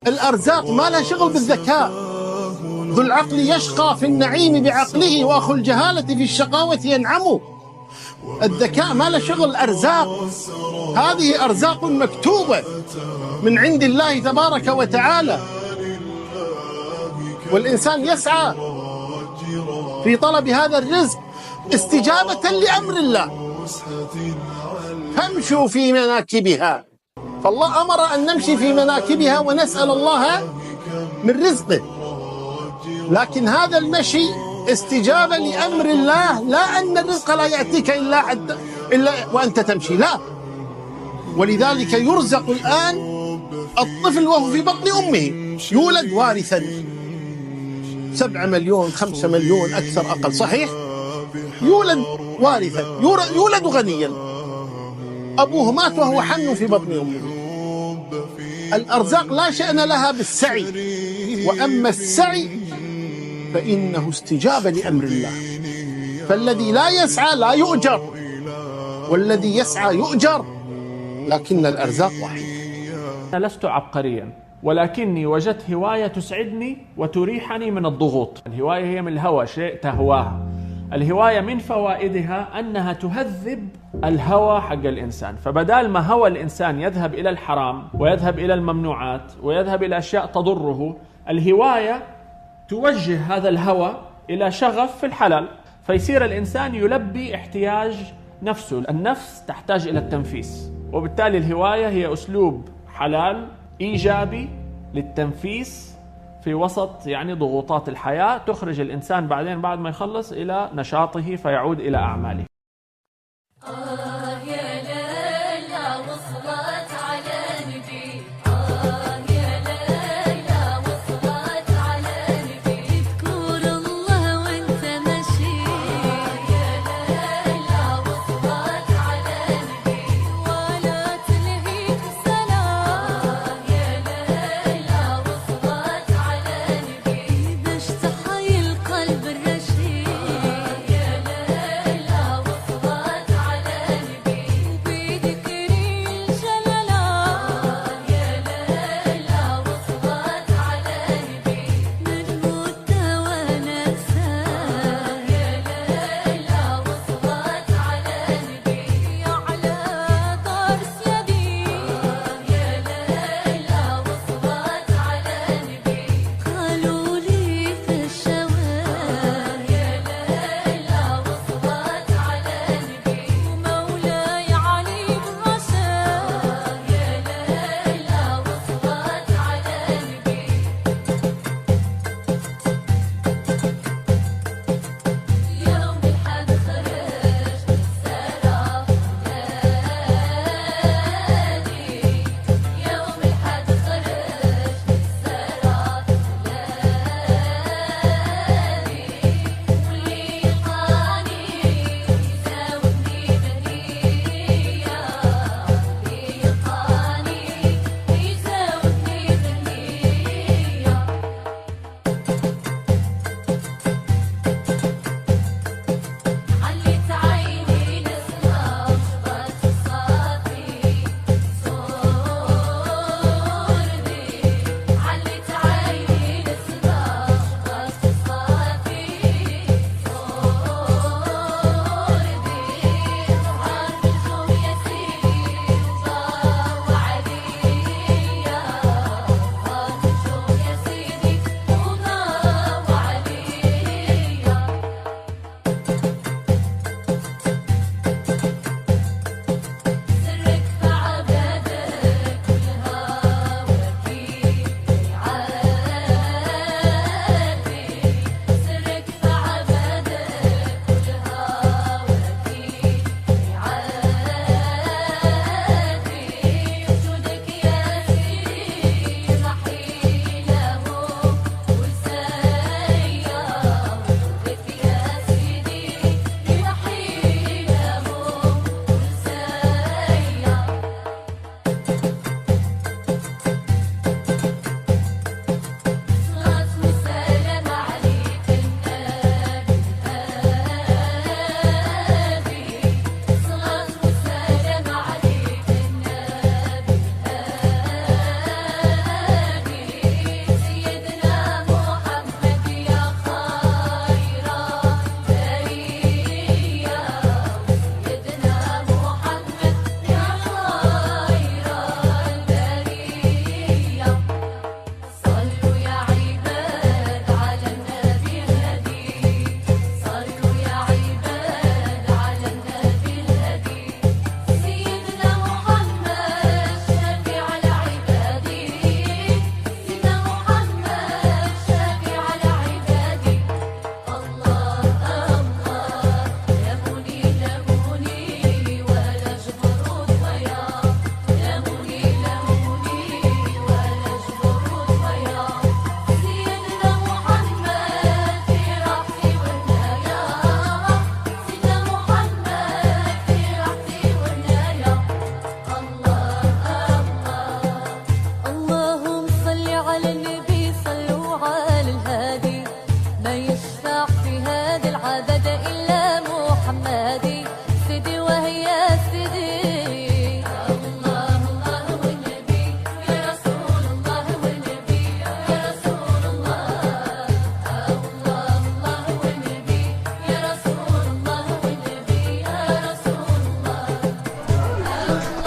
الأرزاق ما لها شغل بالذكاء. ذو العقل يشقى في النعيم بعقله، وأخو الجهالة في الشقاوة ينعم. الذكاء ما له شغل. أرزاق هذه أرزاق مكتوبة من عند الله تبارك وتعالى، والإنسان يسعى في طلب هذا الرزق استجابة لأمر الله. فامشوا في مناكبها، فالله أمر أن نمشي في مناكبها ونسأل الله من رزقه، لكن هذا المشي استجابة لأمر الله، لا أن الرزق لا يأتيك إلا وأنت تمشي، لا. ولذلك يرزق الآن الطفل وهو في بطن أمه، يولد وارثا 7 مليون 5 مليون أكثر أقل، صحيح؟ يولد وارثا، يولد غنيا، أبوه مات وهو حن في بطن أمه. الأرزاق لا شأن لها بالسعي، وأما السعي فإنه استجابة لأمر الله. فالذي لا يسعى لا يؤجر، والذي يسعى يؤجر، لكن الأرزاق واحد. أنا لست عبقريا، ولكني وجدت هواية تسعدني وتريحني من الضغوط. الهواية هي من الهوى، شيء تهواه. الهواية من فوائدها أنها تهذب الهوى حق الإنسان، فبدال ما هوى الإنسان يذهب إلى الحرام ويذهب إلى الممنوعات ويذهب إلى أشياء تضره، الهواية توجه هذا الهوى إلى شغف في الحلال، فيصير الإنسان يلبي احتياج نفسه. النفس تحتاج إلى التنفيس، وبالتالي الهواية هي أسلوب حلال إيجابي للتنفيس في وسط ضغوطات الحياة، تخرج الإنسان بعدين بعد ما يخلص إلى نشاطه فيعود إلى أعماله. على النبي